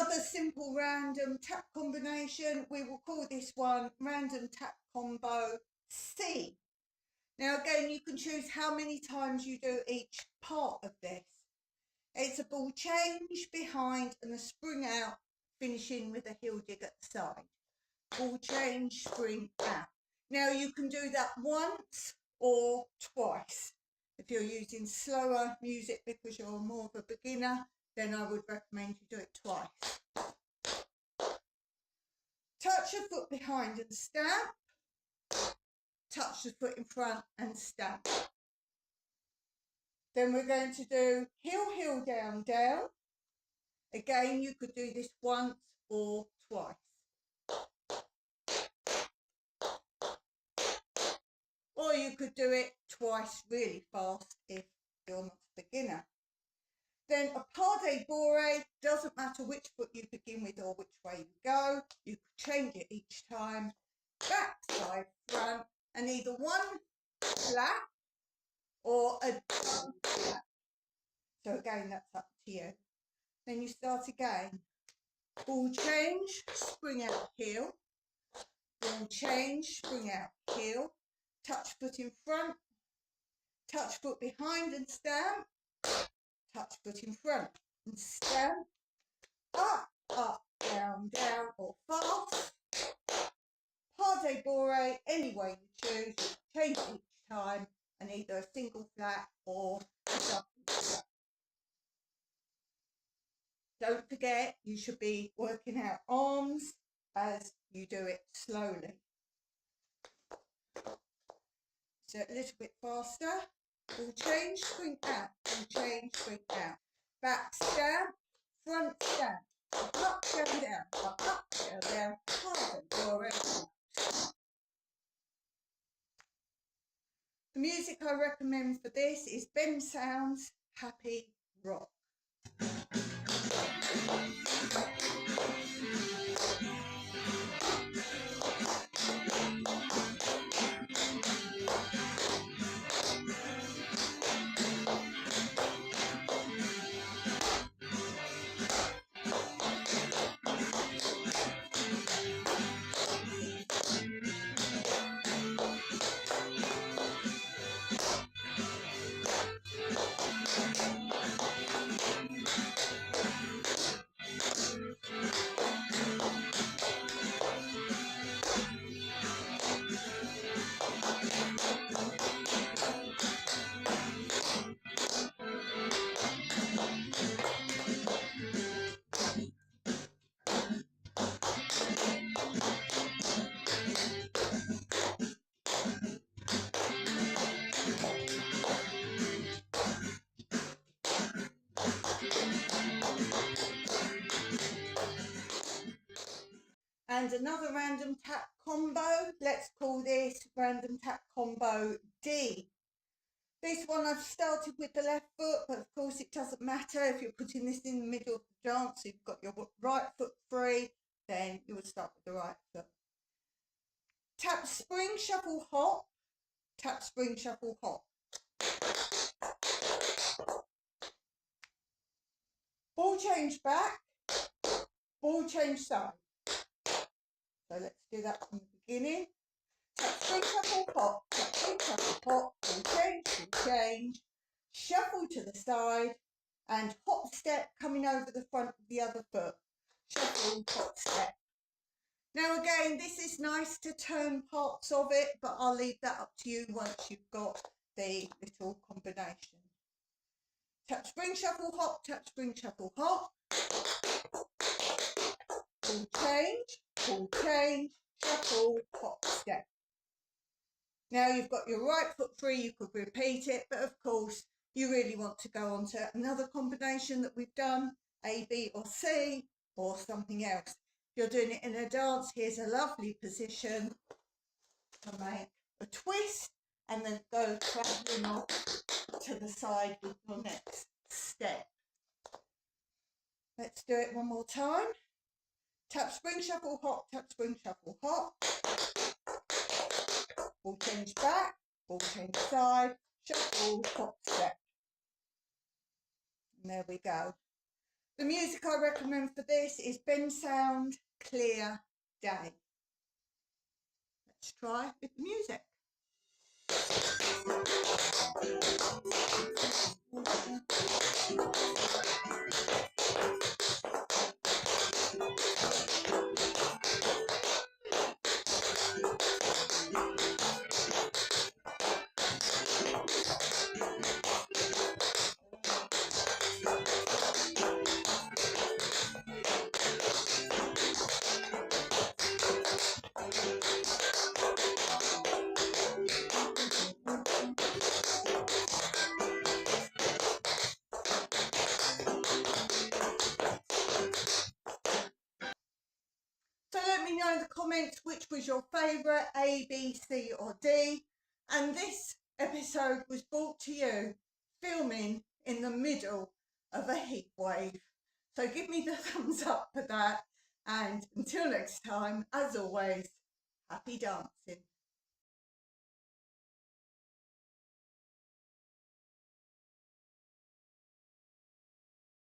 Another simple random tap combination, we will call this one random tap combo C. Now again, you can choose how many times you do each part of this. It's a ball change behind and a spring out, finishing with a heel dig at the side. Ball change, spring out. Now you can do that once or twice. If you're using slower music because you're more of a beginner, then I would recommend you do it twice. Touch your foot behind and stamp. Touch the foot in front and stamp. Then we're going to do heel, heel, down, down. Again, you could do this once or twice. Or you could do it twice really fast if you're not a beginner. Then a pas de bourrée, doesn't matter which foot you begin with or which way you go. You could change it each time. Back, side, front, and either one flat or a double flat. So again, that's up to you. Then you start again. Ball change, spring out, heel. Ball change, spring out, heel. Touch foot in front. Touch foot behind and stamp. Touch foot in front and stamp. Up, up, down, down, or fast. Pas de bourrée, any way you choose. Change each time, and either a single flat or a double flat. Don't forget, you should be working out arms as you do it slowly. So a little bit faster. Ball change, spring out. Ball change, spring out. Back stamp, front stamp. Up, down, down. Up, down, down. Pas de bourrée. The music I recommend for this is Ben Sound's Happy Rock. And another random tap combo, let's call this random tap combo D. This one I've started with the left foot, but of course it doesn't matter if you're putting this in the middle of the dance, you've got your right foot free, then you would start with the right foot. Tap, spring, shuffle, hop. Tap, spring, shuffle, hop. Ball change back, ball change side. So let's do that from the beginning. Tap, spring, shuffle, hop. Tap, spring, shuffle, hop. Ball change. Shuffle to the side and hop step coming over the front of the other foot. Shuffle, hop step. Now again, this is nice to turn parts of it, but I'll leave that up to you once you've got the little combination. Tap, spring, shuffle, hop. Tap, spring, shuffle, hop. Ball change, shuffle, hop, step. Now you've got your right foot free, you could repeat it, but of course you really want to go on to another combination that we've done, A, B or C, or something else. If you're doing it in a dance, here's a lovely position to make a twist and then go travelling off to the side with your next step. Let's do it one more time. Tap, spring, shuffle, hop. Tap, spring, shuffle, hop. Ball change back, ball change side, shuffle, hop, step. And there we go. The music I recommend for this is Ben Sound, Clear Day. Let's try with the music. So let me know in the comments which was your favourite, A, B, C or D. And this episode was brought to you filming in the middle of a heat wave. So give me the thumbs up for that. And until next time, as always, happy dancing.